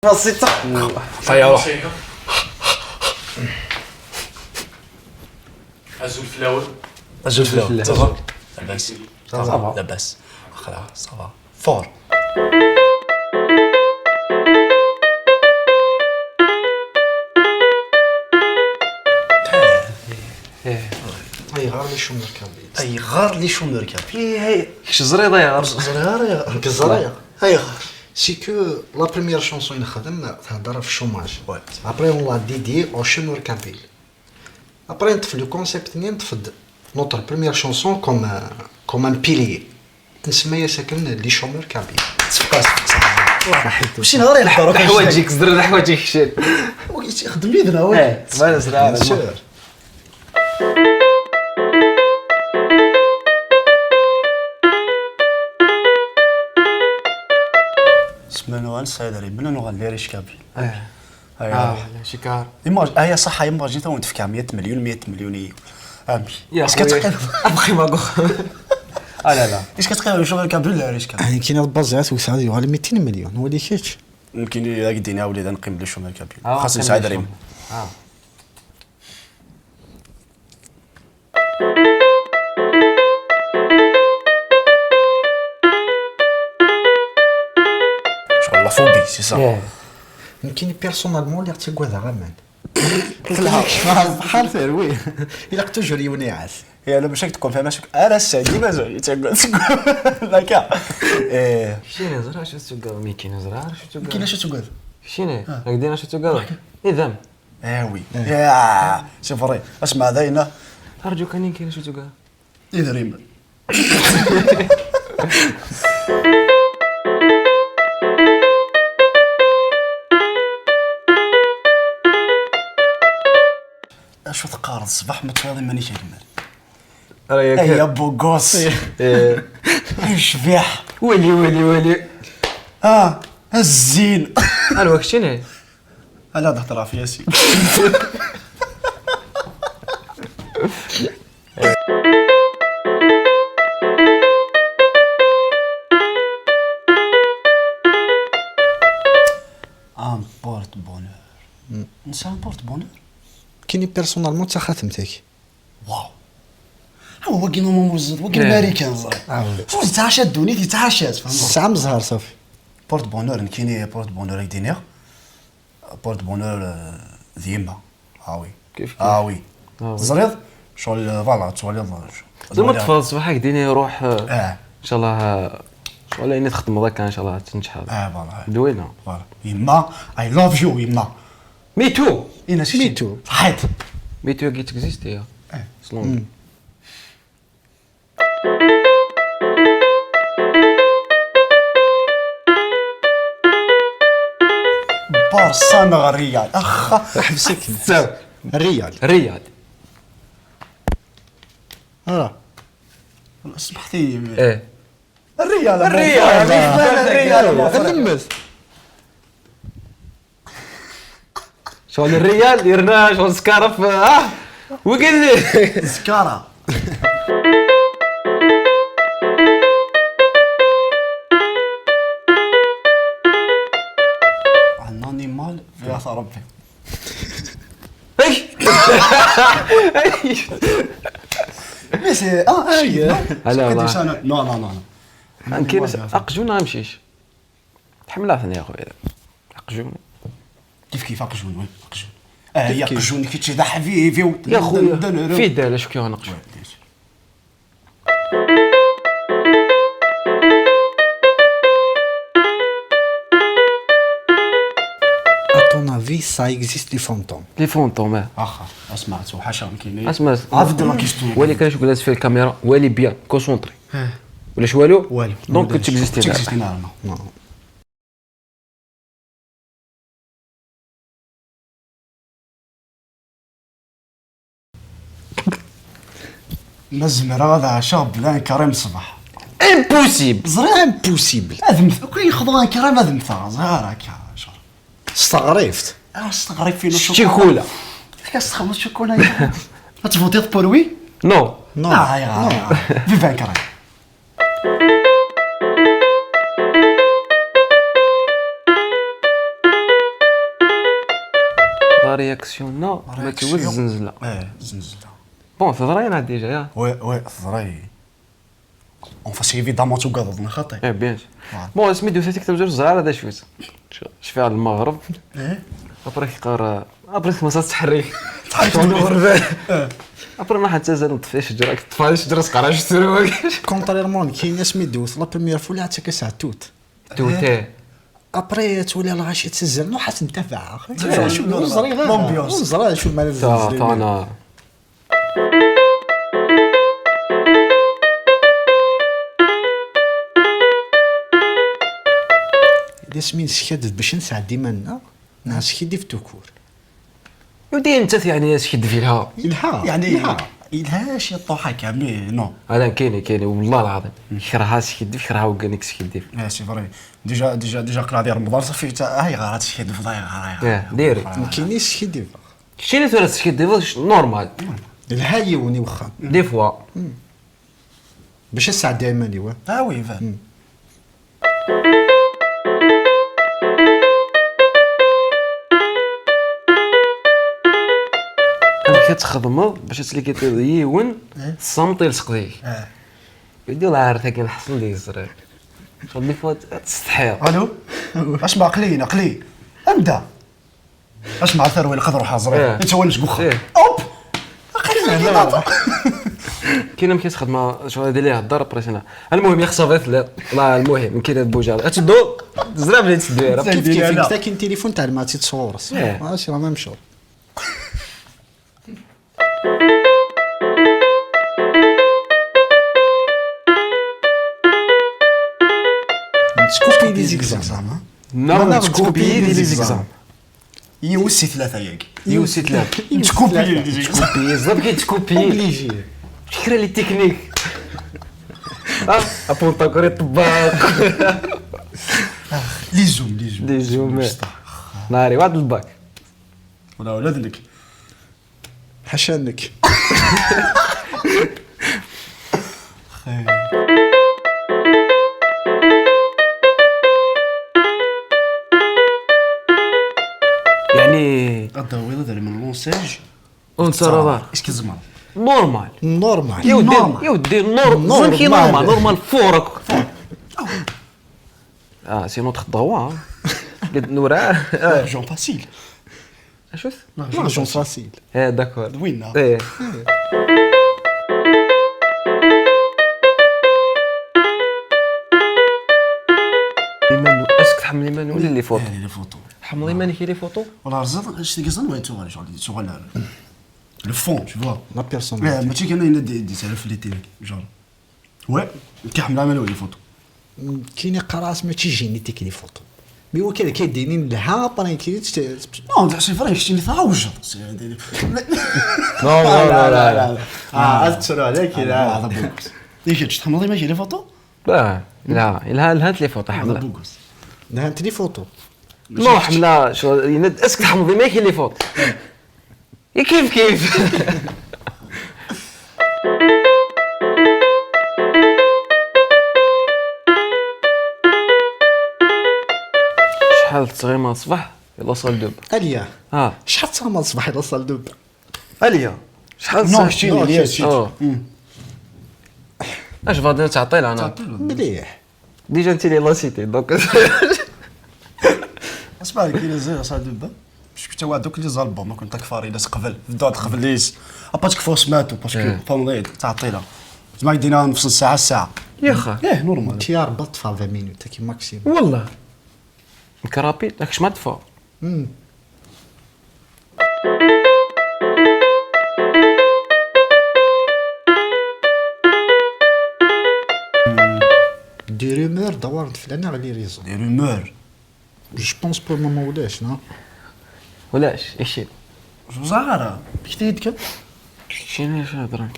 بسيطة. طيارة. أزول فلاور. أزول فلاور. صافا. لاباس. صافا. لاباس. خلاص صافا. فور. أي غار لي شو مركب. أي غار لي شو مركب. هي كش زريضه يا غار زريارة كزرايا. هاي غار. سي كو لا بريمير شونسون نخدم تهضر في الشوماج. ابري اون لا ديدي او شومور كابيل. ابري نطفي لو كونسيبت ني نطفد نوتر بريمير شونسون كوم ان بيلي نسميها ساكن لي شومور كابيل. صفقة. ماشي نهار ينحروا حوايجك زريضه حوايجك شال خدم يدنا هو تبان زريعه سمنوان سايدري من نوغال ليريش كابي. شكار هي صح يماجي تو نتفكر 100 مليون 100 مليون امي يا اسكو تقريبا ابخي ما لا لا اسكو تقريبا شغل كابل ليريش كابي يعني كاين البازات وسعد يوالي 200 مليون هو اللي كيتش يمكن الا قدينا وليد نقيم لي شومال كابي خاص نساعد ريم شغل لا فوبي سي صا يمكن بيرسونالمون اللي تيقوى غامان بحال فير وي الا توجور يونيعس هي لا باش تكون فيها ماشي انا السعدي مازال تقول لاكا شنو زرع شو تقول ميكين زرع شو تقول كاين شو تقول شنو هكذا شو تقول اذا وي يا شوف ري اسمع ذاينا ارجو كان كاين شو تقول اذا ريم شو تقارن الصباح متفاضي مانيش اجمل رايك يا بوغوس شبيح ولي الزين الوقت شنو هذا تهضر في ياسين بورت بونور انسان بورت بونور كاين بيرسونالمون تا خاتمتك واو هو كاين موزد وكاين امريكان شو تعاشات دوني تعاشات الساعه مزهر صافي بورت بونور كاين بورت بونور دينير بورت بونور ديما وي كيف وي زريض شغل فوالا تولي زعما تفضل الصباح هكديني روح ان شاء الله ولا اني تخدم هذاك ان شاء الله تنجح فوالا دوينه فوالا يما اي لاف يو يما مي تو اين شي ميتو صحيت مي تو كي تكزيستي سلون بارسا غريال اخ حبسك الريال الرياض سمحتي ايه الريال غنمس شغل الريال درنا شغل سكاره في وقال لي سكارة عن انيمال في اثر ربي بس لا لا كاين اقجون ما نمشيش تحملها ثاني يا خويا اقجون كيف اقجون وين اقجون يا اقجون كي تشدح في يا خويا في داله شو كيو نقجون ton avis ça existe les fantômes لي فونتوم اخا اسمعت وحاشا كاين اسمع عرفت لا كيستون ولي كان شغل في الكاميرا ولي بيان كونسونطري ولاش والو دونك تكزيستي نو نزمر هذا شاب لا كريم الصباح امبوسيبل زري امبوسيبل هذا كي ياخذوا كريم هذا مثال زهرك استغرفت استغرب فيه شيكولا كاستخدم الشوكولا تفوتي بوروي نو نو يا فيفان كريم لا رياكسيوننا ما توز الزنزله. زنزله. بون ثضرينا ديجا يا. وي ثري. اون فاس ايفيدامون تو قاضنا خاطي. بيان. بون سميتو ثلاثه كتاب جوج صغار هذا شويت. شفي على المغرب. ابري كيقرا ابري ما تحريك. ابري ما حتى زاد نطفي شجره طفى شجره سقرا شترو. كونطريرمون كاين ناس ميدوز لا بروميير فوا حتى كيساع توت ابري تولي الغاشي تسزل نو حتى نتفع شو نزري غير لومبيونس نزري شو مال انا اذا سمين سكاد باش نسع ديما ناس كيدي في توكور ودي انت يعني شد فيها يعني إلها شي طوحة كامل نو هذا كاين والله العظيم كرهها سكيدي كرهها وكانك سكيدي سي فري ديجا قرا ديال رمضان صافي حتى هاي غارات سكيدي في ضايع ديري ما كاينيش سكيدي شي اللي سكيدي نورمال الهايوني واخا دي فوا باش الساعه دائما ايوا وي فاهم كتخدم باش تسلي كيون الصمت يلصق ليك يدي الله عارف كاين حصل لي الزرار شغل دي فوا تستحير الو اش باقلي نقلي ابدا اش مع ثروي القدر حاضرين انت وين شكوخه اوب كاين ما كيتخدم شغل دير ليه الدار بريسينا المهم يخصفت لا المهم كاين هاد بوجال تشدو زراب اللي تدير كيف انت كاين تليفون تاع ما تيتصور ماشي راه ميم شغل تسكوبي لي زيكزام نو تسكوبي لي زيكزام يوسي ثلاثه ياك يوسي ثلاثه تسكوبي لي زيكزام بالضبط كيتسكوبي اوبليجي فكره لي تكنيك ابونطا كوري طباق لي زوم ناري واحد الباك ولا ولادك حشانك يعني الضوء هذا من لونساج اونت راه اسكي زمر نورمال يودي نورمال كي نورمال فورك سي نوتر دروا قد نورا جون فاسيل اشوف لارجون فاسيل داكور وين ايمان اسك تحمل ايمان ولا لي فوتو لي فوتو حمل ايمان كي لي فوتو والله رزق اش تيقصن وين تو شغل لو فون tu vois لا بيرسون ماشي كاين دي سالف لي تيك جون وي كيحمل ايمان لي فوتو كاين قراص ما تيجيني تيك لي فوتو مي هو كذا كيديني لها برين كي نو داك شي فريق شتي ثاوج لا اثروا عليك لا ديك تحمل ماشي لي فوتو لا هات لي فوتو حمله لا انت لي فوتو نو حمله شو اسك تحمل ما كاين لي فوتو كيف شحال تغيما الصباح يلا صال دوب اليا ها شحال تصام الصباح يلا صال دوب اليا شحال نو شتي اش فاضي تعطي انا مليح ديجا انت لي لاسيتي دونك اسمع كاين زير صال دوب باش كنت واحد دوك اللي زالبو ما كنت كفاري ناس قبل بدات قبل ليس اباش كفوس ماتو باسكو فاملي تعطينا زعما يدينا نفس الساعه يا خا نورمال تي 4 طفا 20 مينوت كي ماكسيموم والله كرابي داكش ما دفا دي رومور دورت فلان على لي ريزون دي رومور جو بونس بور مومون ولاش نا ولاش ايشي زهره كثير كان شنو هضر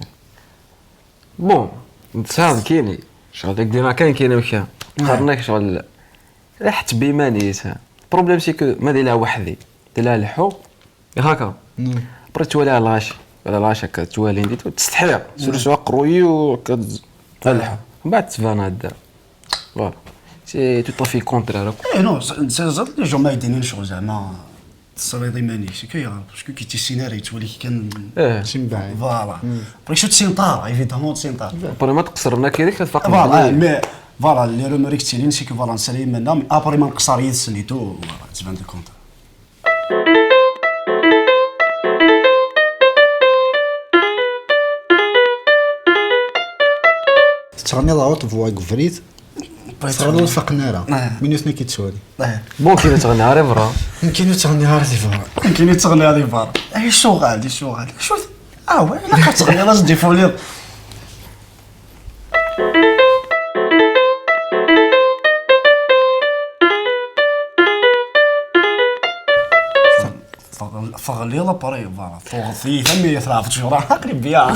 بون نتساعد كايني شغل داك ديما كاين مكان قرناك شغل رحت بيمانيت بروبليم سي كو ما ديرها وحدي ديرها الحو هكا بريت توالي الغاشي ولا الغاشي هكا توالي ندير تستحير سوا قروي وكتلحو من بعد تبان هدا فوالا سي تو طافي كونترير نو زاد لي جو ما يديني شغل زعما الصريدي مانيش كيعرف باسكو كي السيناريو تولي كي كان شي من بعد فوالا بريك شو تسينطار ايفيدامون تسينطار بري ما تقصر لنا كيريك تفاق فوالا مي فوالا لي روموريك تيلين سي كو فوالا نسالي منا مي ابري ما نقصر يد سنيتو فوالا تبان دو كونت تغني لاوت فوا كفريت صغلو الفقناره من يثني كيتسولي بون كي تغني ريفرا يمكن تغني هارتي فورا يمكن تغني هذه فار اي شغال شو وي لا كتغني لازم تجي فولير فغلي لا باري فوالا فوغثي فمي يثرافت شورا قريب بيا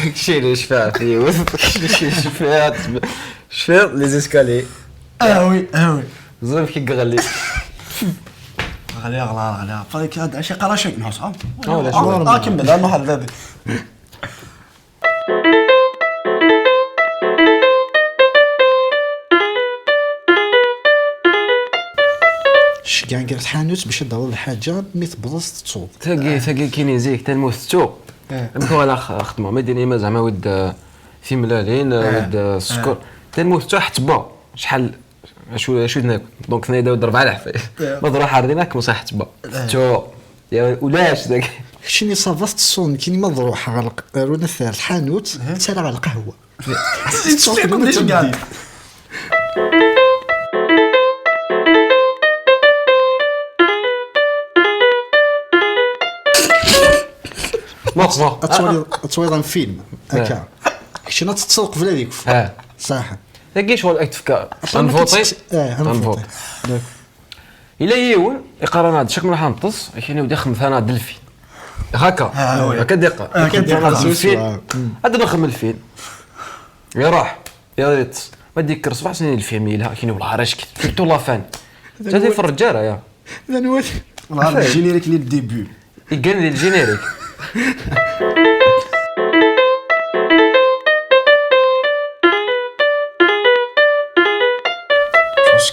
داكشي اللي شفاه فيه داكشي اللي شفاه لي زيسكالي وي زعما كي غلي غلي فهاديك هذا شي قرا نحوس ولا شو كمل انا واحد هذه كاع قالت حانوت باش تدور الحاجه مي تبلص تصوب تاقي كاينين زيك تنموثتو نكون على خدمه ما ديني ما زعما ود في ملالين ود السكر تنموثتو حتبا شحال شو ناكل دونك ثني داود 4 العفايس ما ضرو حاردينك مصح حتبا تو يا ولاش داك شني صافات الصون كاين ما ضروح على رونا الثالث حانوت تسالى على القهوه ليش قاعد مقصه تصوير فيلم هكا شنو تتسوق في هذيك صح تاقي شغل اكتفكا غنفوتي غنفوت الا يون يقرا هذا شكون راح نطص كاين يبدا يخمم انا دلفين هكا دقه هذا نخمم الفين يا راح يا ريت ما ديك رصبع سنين الفيلم لها كاين والله راش كتبتو لافان هذه في الرجاله يا نوال والله الجينيريك لي الديبي يقال لي الجينيريك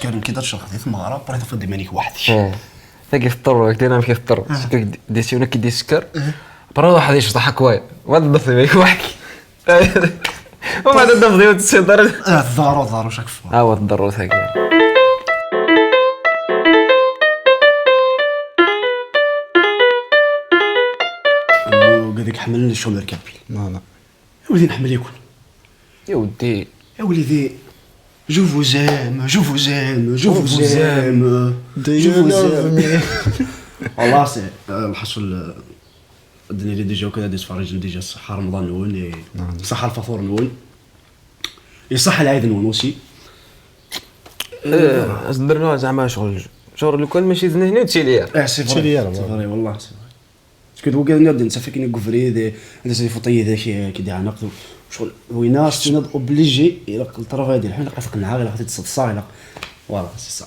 كان كي درت شرحتي في المغرب بريت فدي مانيك وحدي تاقي فطر كدينا كي فطر ديسيونا كي دي سكر برا واحد يشطح كواي وهذا الضفي مانيك وحكي وما هذا الضفي وتسيطر الضارو شاك فوا هو الضرو ثاقي وقالك حملني الشومر كابيل لا يا ولدي نحمل يكون يا ودي يا ولدي je vous aime والله سي الحصل الدنيا اللي ديجا وكذا تفرج ديجا صحة رمضان نون صحة الفطور نون يصح العيد نون وسي درنا زعما شغل لو كان ماشي هنا تشيلير سي فري والله سي كنت وقال نبدا نسافر كي نكفري دي سي فطي ذاك كي ديال نقد شغل ويناش تنض اوبليجي الى الطرف ديال الحين لقيت قنعه غير خديت الصاله فوالا سي سا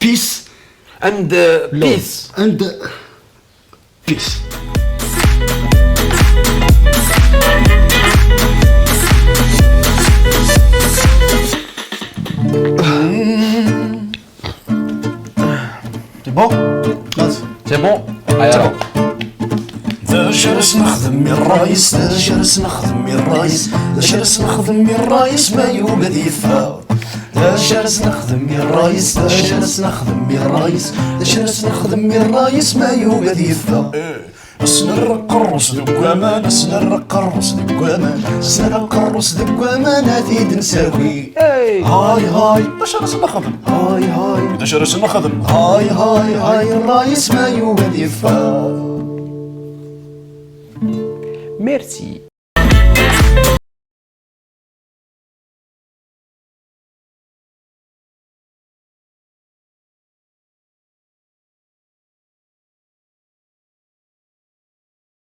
بيس اند بيس سي بون ايوا جالس نخدم الرايس جالس نخدم الرايس ما يوجد يفا جالس نخدم الرايس ما يوجد يفا سنرقرص دكوامان هاتي نساوي هاي جالس نخدم هاي الرايس ما يوجد يفا ميرسي